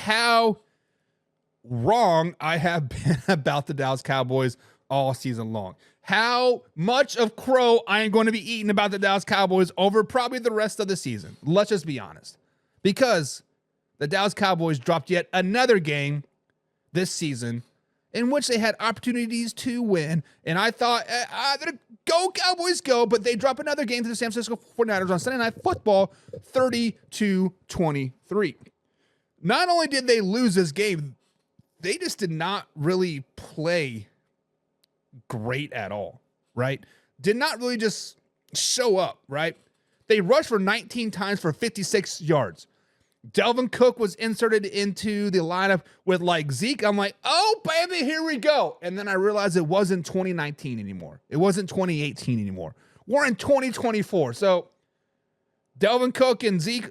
how wrong I have been about the Dallas Cowboys all season long. How much of crow I am going to be eating about the Dallas Cowboys over probably the rest of the season. Let's just be honest. Because the Dallas Cowboys dropped yet another game this season in which they had opportunities to win. And I thought, go Cowboys, go. But they drop another game to the San Francisco 49ers on Sunday Night Football, 30-23. Not only did they lose this game, they just did not really play great at all, right? Did not really just show up, right? They rushed for 19 times for 56 yards. Delvin Cook was inserted into the lineup with like Zeke. I'm like, oh, baby, here we go. And then I realized it wasn't 2019 anymore. It wasn't 2018 anymore. We're in 2024. So Delvin Cook and Zeke,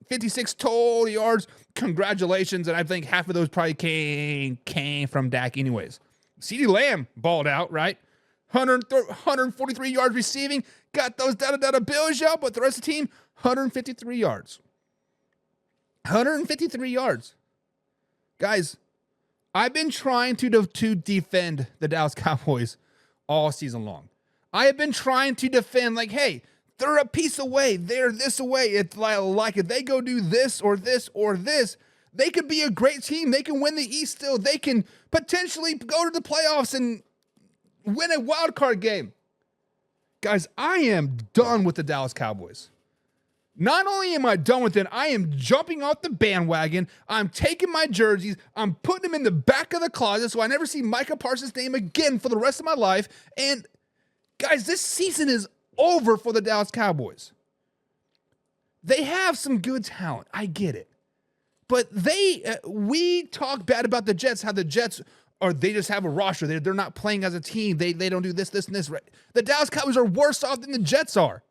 56 total yards. Congratulations. And I think half of those probably came from Dak anyways. CeeDee Lamb balled out, right? 143 yards receiving. Got those da-da-da bills, y'all. But the rest of the team, 153 yards. 153 yards. Guys, I've been trying to defend the Dallas Cowboys all season long. I have been trying to defend, like, hey, they're a piece away. They're this away. It's like if they go do this or this or this, they could be a great team. They can win the East still. They can potentially go to the playoffs and win a wild card game. Guys, I am done with the Dallas Cowboys. Not only am I done with it, I am jumping off the bandwagon. I'm taking my jerseys. I'm putting them in the back of the closet so I never see Micah Parsons' name again for the rest of my life. And guys, this season is over for the Dallas Cowboys. They have some good talent. I get it. But we talk bad about the Jets, how the Jets they just have a roster. They're not playing as a team. They don't do this, and this. Right? The Dallas Cowboys are worse off than the Jets are.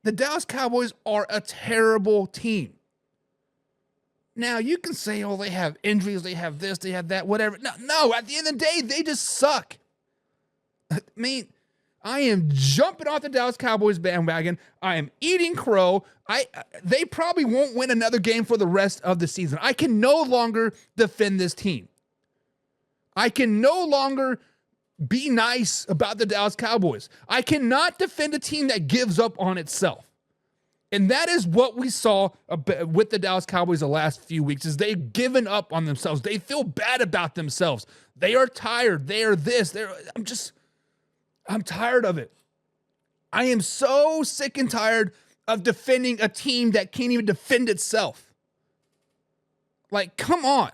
The Dallas Cowboys are a terrible team. Now, you can say, oh, they have injuries, they have this, they have that, whatever. No, at the end of the day, they just suck. I mean, I am jumping off the Dallas Cowboys bandwagon. I am eating crow. They probably won't win another game for the rest of the season. I can no longer defend this team. I can no longer be nice about the Dallas Cowboys. I cannot defend a team that gives up on itself. And that is what we saw with the Dallas Cowboys the last few weeks, is they've given up on themselves. They feel bad about themselves. They are tired. They are this. I'm tired of it. I am so sick and tired of defending a team that can't even defend itself. Like, come on.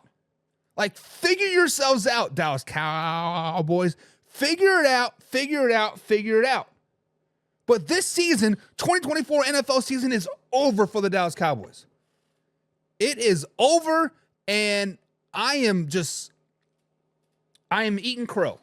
Like, figure yourselves out, Dallas Cowboys. Figure it out, figure it out, figure it out. But this season, 2024 NFL season, is over for the Dallas Cowboys. It is over, and I am eating crow.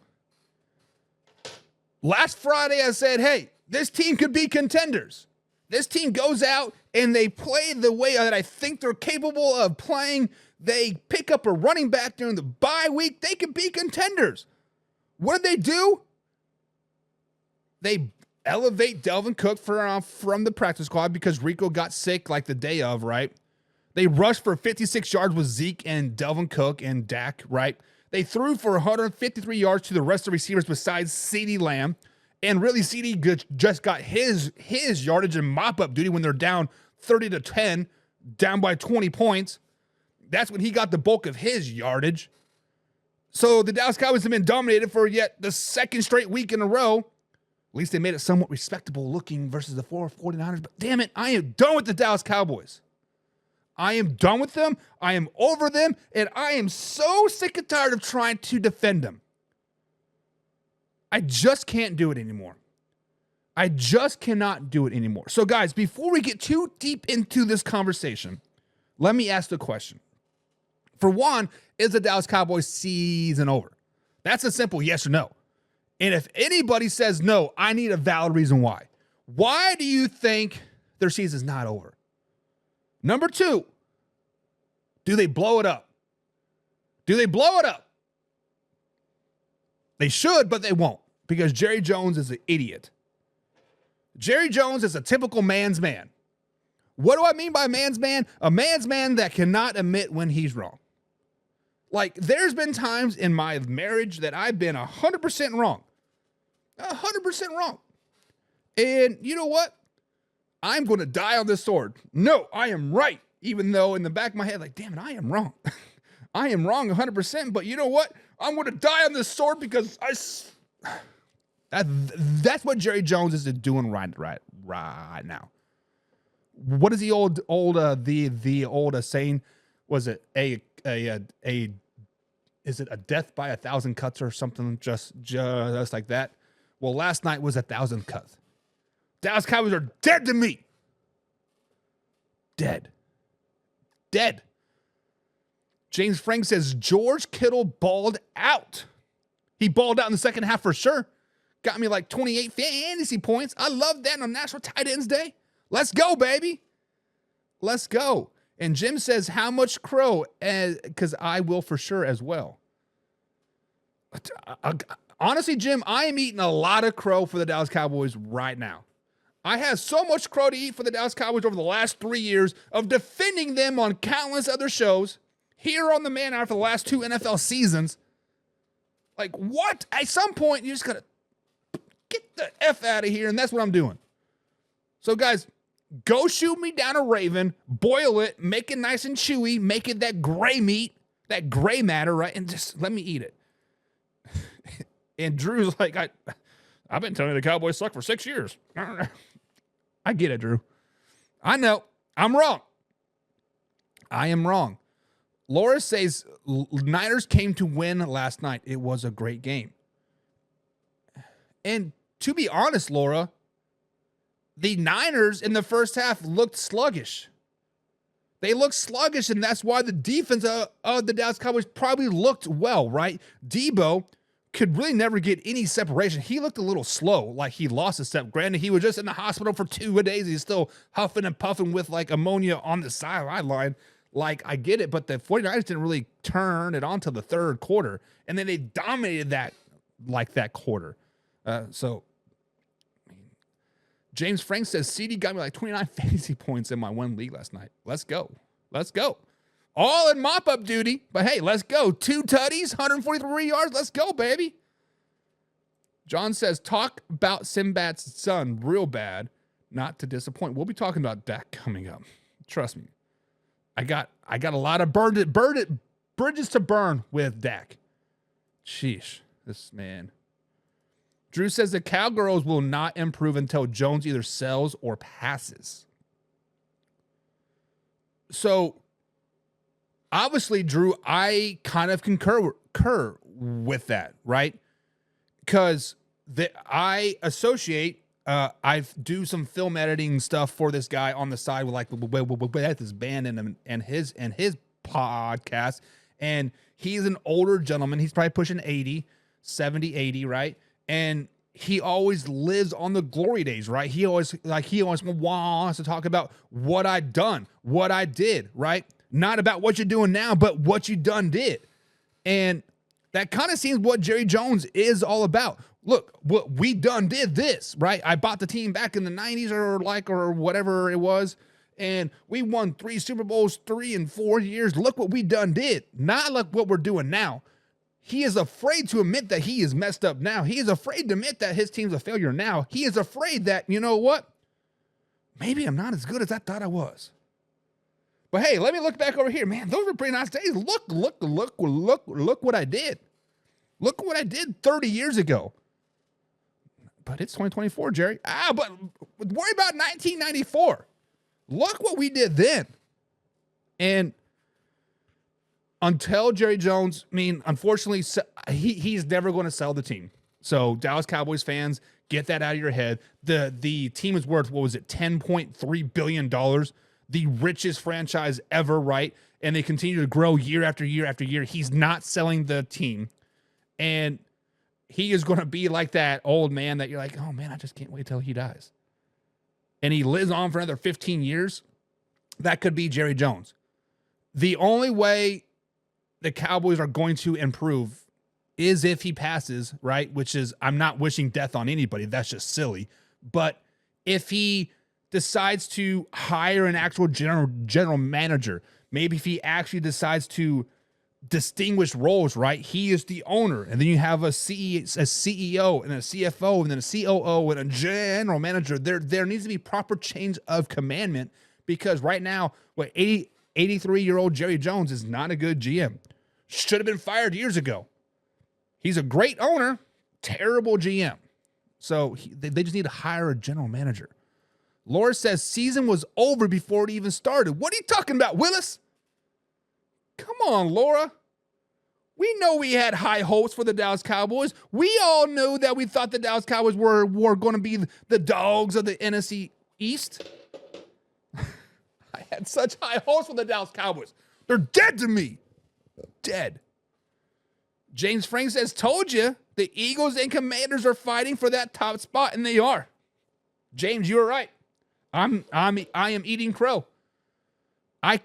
Last Friday, I said, hey, this team could be contenders. This team goes out and they play the way that I think they're capable of playing. They pick up a running back during the bye week. They could be contenders. What did they do? They elevate Delvin Cook from the practice squad because Rico got sick like the day of, right? They rushed for 56 yards with Zeke and Delvin Cook and Dak, right? They threw for 153 yards to the rest of the receivers besides CeeDee Lamb. And really, CeeDee just got his yardage and mop-up duty when they're down 30-10, down by 20 points. That's when he got the bulk of his yardage. So the Dallas Cowboys have been dominated for yet the second straight week in a row. At least they made it somewhat respectable looking versus the 49ers. But damn it, I am done with the Dallas Cowboys. I am done with them. I am over them. And I am so sick and tired of trying to defend them. I just can't do it anymore. I just cannot do it anymore. So guys, before we get too deep into this conversation, let me ask the question. For one, is the Dallas Cowboys season over? That's a simple yes or no. And if anybody says no, I need a valid reason why. Why do you think their season's not over? Number two, do they blow it up? Do they blow it up? They should, but they won't, because Jerry Jones is an idiot. Jerry Jones is a typical man's man. What do I mean by man's man? A man's man that cannot admit when he's wrong. Like, there's been times in my marriage that I've been 100% wrong. 100% wrong. And you know what? I'm going to die on this sword. No, I am right. Even though in the back of my head, like, damn it, I am wrong. I am wrong 100%. But you know what? I'm going to die on this sword because that's what Jerry Jones is doing right now. What is the old saying? Was it is it a death by 1,000 cuts or something just like that? Well, last night was 1,000 cuts. Dallas Cowboys are dead to me. Dead. James Frank says George Kittle balled out. He balled out in the second half for sure. Got me like 28 fantasy points. I love that on National Tight Ends Day. Let's go, baby. Let's go. And Jim says, how much crow? Because I will for sure as well. Honestly, Jim, I am eating a lot of crow for the Dallas Cowboys right now. I have so much crow to eat for the Dallas Cowboys over the last 3 years of defending them on countless other shows. Here on the Man Hour for the last 2 NFL seasons. Like, what? At some point, you just got to get the F out of here, and that's what I'm doing. So, guys, go shoot me down a Raven, boil it, make it nice and chewy, make it that gray meat, that gray matter, right? And just let me eat it. And Drew's like, I've been telling you the Cowboys suck for 6 years. I get it, Drew. I know. I'm wrong. I am wrong. Laura says, Niners came to win last night. It was a great game. And to be honest, Laura, the Niners in the first half looked sluggish. They looked sluggish, and that's why the defense of the Dallas Cowboys probably looked well, right? Debo could really never get any separation. He looked a little slow, like he lost a step. Granted, he was just in the hospital for 2 days. He's still huffing and puffing with like ammonia on the sideline. Like, I get it, but the 49ers didn't really turn it on till the third quarter. And then they dominated that quarter. So James Frank says, CD got me like 29 fantasy points in my one league last night. Let's go. All in mop-up duty. But hey, let's go. 2 tutties, 143 yards. Let's go, baby. John says, talk about Sinbad's son real bad, not to disappoint. We'll be talking about Dak coming up. Trust me. I got a lot of bridges to burn with Dak. Sheesh, this man. Drew says the Cowgirls will not improve until Jones either sells or passes. So, obviously, Drew, I kind of concur with that, right? Because I associate, I do some film editing stuff for this guy on the side with his band and his podcast. And he's an older gentleman. He's probably pushing 70, 80, right? And he always lives on the glory days, right? He always wants to talk about what I done, what I did, right? Not about what you're doing now, but what you done did. And that kind of seems what Jerry Jones is all about. Look, what we done did this, right? I bought the team back in the 90s or whatever it was, and we won 3 Super Bowls, 3 and 4 years. Look what we done did. Not like what we're doing now. He is afraid to admit that he is messed up now. He is afraid to admit that his team's a failure now. He is afraid that, you know what? Maybe I'm not as good as I thought I was. But hey, let me look back over here. Man, those were pretty nice days. Look what I did. Look what I did 30 years ago. But it's 2024, Jerry. But worry about 1994. Look what we did then. And until Jerry Jones, unfortunately, he's never going to sell the team. So Dallas Cowboys fans, get that out of your head. The team is worth, what was it, $10.3 billion, the richest franchise ever, right? And they continue to grow year after year after year. He's not selling the team. And he is going to be like that old man that you're like, oh man, I just can't wait till he dies. And he lives on for another 15 years. That could be Jerry Jones. The only way the Cowboys are going to improve is if he passes, right? Which is, I'm not wishing death on anybody. That's just silly. But if he decides to hire an actual general manager, maybe if he actually decides to distinguish roles, right? He is the owner, and then you have a CEO and a CFO and then a COO and a general manager. There needs to be proper change of commandment, because right now, 83-year-old Jerry Jones is not a good GM. Should have been fired years ago. He's a great owner, terrible GM. So they just need to hire a general manager. Laura says season was over before it even started. What are you talking about, Willis? Come on, Laura. We know we had high hopes for the Dallas Cowboys. We all knew that we thought the Dallas Cowboys were going to be the dogs of the NFC East. I had such high hopes for the Dallas Cowboys. They're dead to me. Dead. James Frank says, told you, the Eagles and Commanders are fighting for that top spot, and they are. James, you were right. I am eating crow. I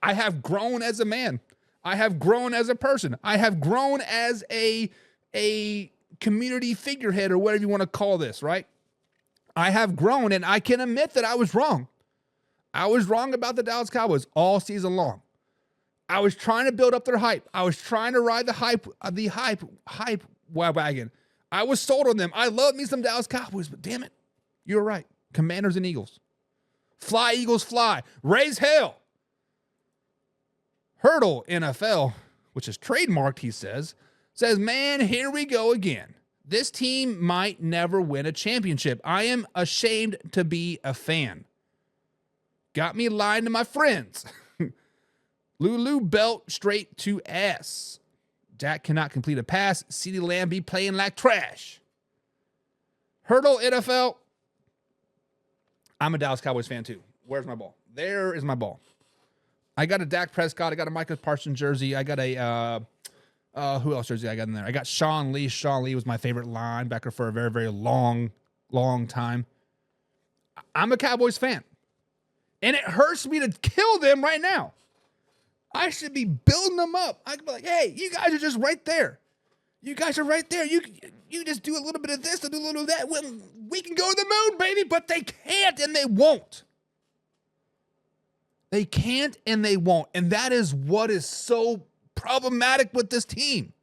have grown as a man. I have grown as a person. I have grown as a community figurehead, or whatever you want to call this, right? I have grown, and I can admit that I was wrong. I was wrong about the Dallas Cowboys all season long. I was trying to build up their hype. I was trying to ride the hype wagon. I was sold on them. I love me some Dallas Cowboys, but damn it, you were right. Commanders and Eagles. Fly, Eagles, fly. Raise hell. Hurdle NFL, which is trademarked, he says, man, here we go again. This team might never win a championship. I am ashamed to be a fan. Got me lying to my friends. Lulu belt straight to ass. Dak cannot complete a pass. CeeDee Lamb be playing like trash. Hurdle NFL. I'm a Dallas Cowboys fan too. Where's my ball? There is my ball. I got a Dak Prescott. I got a Micah Parsons jersey. I got a, who else jersey I got in there? I got Sean Lee. Sean Lee was my favorite linebacker for a very, very long time. I'm a Cowboys fan. And it hurts me to kill them right now. I should be building them up. I could be like, hey, you guys are just right there. You guys are right there. You just do a little bit of this and do a little of that. Well, we can go to the moon, baby, but they can't and they won't. They can't and they won't. And that is what is so problematic with this team.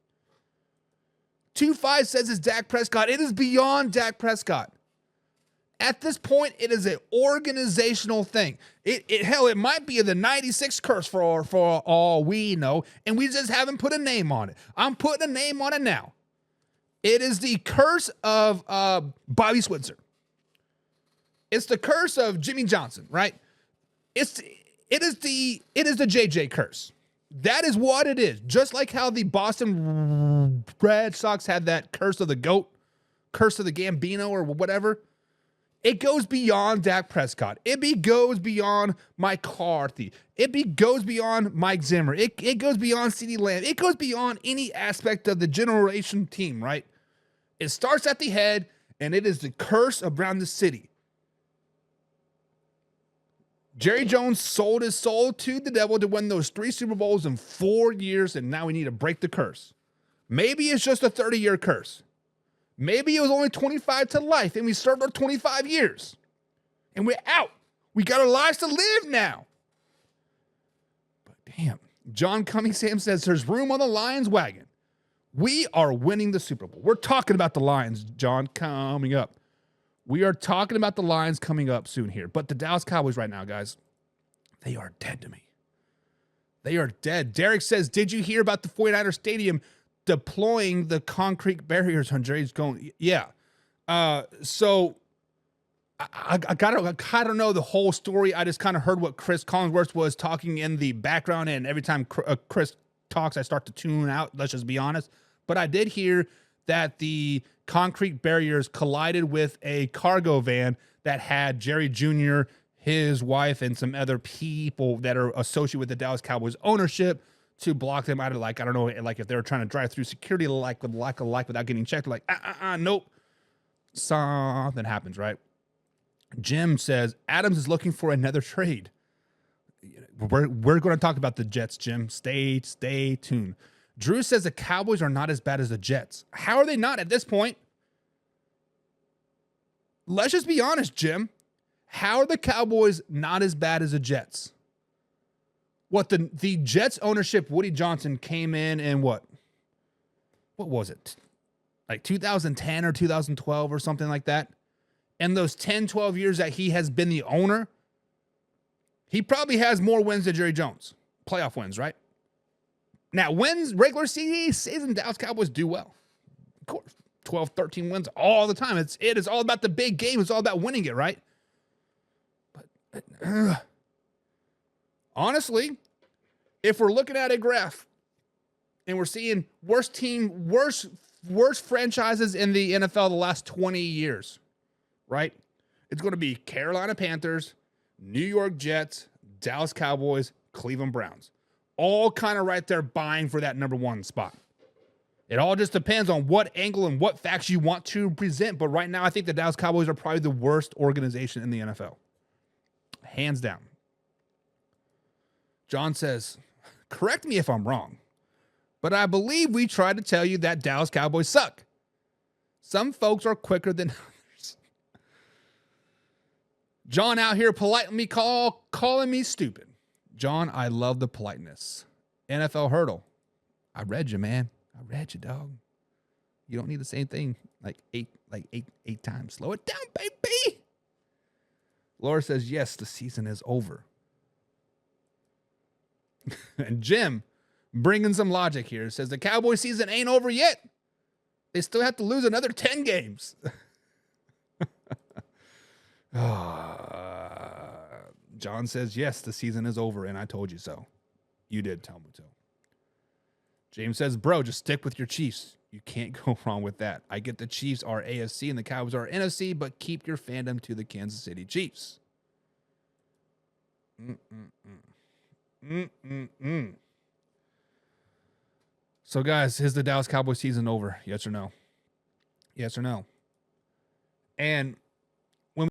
2-5 says it's Dak Prescott. It is beyond Dak Prescott. At this point, it is an organizational thing. Hell, it might be the 96 curse for all we know, and we just haven't put a name on it. I'm putting a name on it now. It is the curse of Bobby Switzer. It's the curse of Jimmy Johnson, right? It is the JJ curse. That is what it is. Just like how the Boston Red Sox had that curse of the GOAT, curse of the Gambino, or whatever. It goes beyond Dak Prescott. It goes beyond Mike McCarthy. It goes beyond Mike Zimmer. It goes beyond CeeDee Lamb. It goes beyond any aspect of the generation team, right? It starts at the head, and it is the curse around the city. Jerry Jones sold his soul to the devil to win those 3 Super Bowls in 4 years, and now we need to break the curse. Maybe it's just a 30-year curse. Maybe it was only 25 to life, and we served our 25 years. And we're out. We got our lives to live now. But damn, John Cunningham says there's room on the Lions wagon. We are winning the Super Bowl. We're talking about the Lions, John, coming up. We are talking about the Lions coming up soon here. But the Dallas Cowboys right now, guys, they are dead to me. They are dead. Derek says, did you hear about the 49er Stadium deploying the concrete barriers on Jerry's going? Yeah. So I don't know the whole story. I just kind of heard what Chris Collinsworth was talking in the background, and every time Chris talks, I start to tune out. Let's just be honest. But I did hear that the concrete barriers collided with a cargo van that had Jerry Jr., his wife, and some other people that are associated with the Dallas Cowboys ownership to block them out of, like, I don't know, like if they were trying to drive through security, like with lack of life without getting checked, like, nope. Something happens, right? Jim says, Adams is looking for another trade. We're going to talk about the Jets, Jim. Stay tuned. Drew says the Cowboys are not as bad as the Jets. How are they not at this point? Let's just be honest, Jim. How are the Cowboys not as bad as the Jets? What the Jets ownership, Woody Johnson came in what was it? Like 2010 or 2012 or something like that. And those 10, 12 years that he has been the owner, he probably has more wins than Jerry Jones. Playoff wins, right? Now, wins, regular season, Dallas Cowboys do well. Of course, 12, 13 wins all the time. It is all about the big game. It's all about winning it, right? But honestly, if we're looking at a graph and we're seeing worst franchises in the NFL the last 20 years, right? It's going to be Carolina Panthers, New York Jets, Dallas Cowboys, Cleveland Browns. All kind of right there buying for that number one spot. It all just depends on what angle and what facts you want to present. But right now, I think the Dallas Cowboys are probably the worst organization in the NFL. Hands down. John says, correct me if I'm wrong, but I believe we tried to tell you that Dallas Cowboys suck. Some folks are quicker than others. John out here politely calling me stupid. John, I love the politeness. NFL Hurdle. I read you, man. I read you, dog. You don't need the same thing like eight times. Slow it down, baby. Laura says, yes, the season is over. And Jim, bringing some logic here, says the Cowboy season ain't over yet. They still have to lose another 10 games. John says, yes, the season is over, and I told you so. You did tell me so. James says, bro, just stick with your Chiefs. You can't go wrong with that. I get the Chiefs are AFC and the Cowboys are NFC, but keep your fandom to the Kansas City Chiefs. So, guys, is the Dallas Cowboys season over? Yes or no? Yes or no? And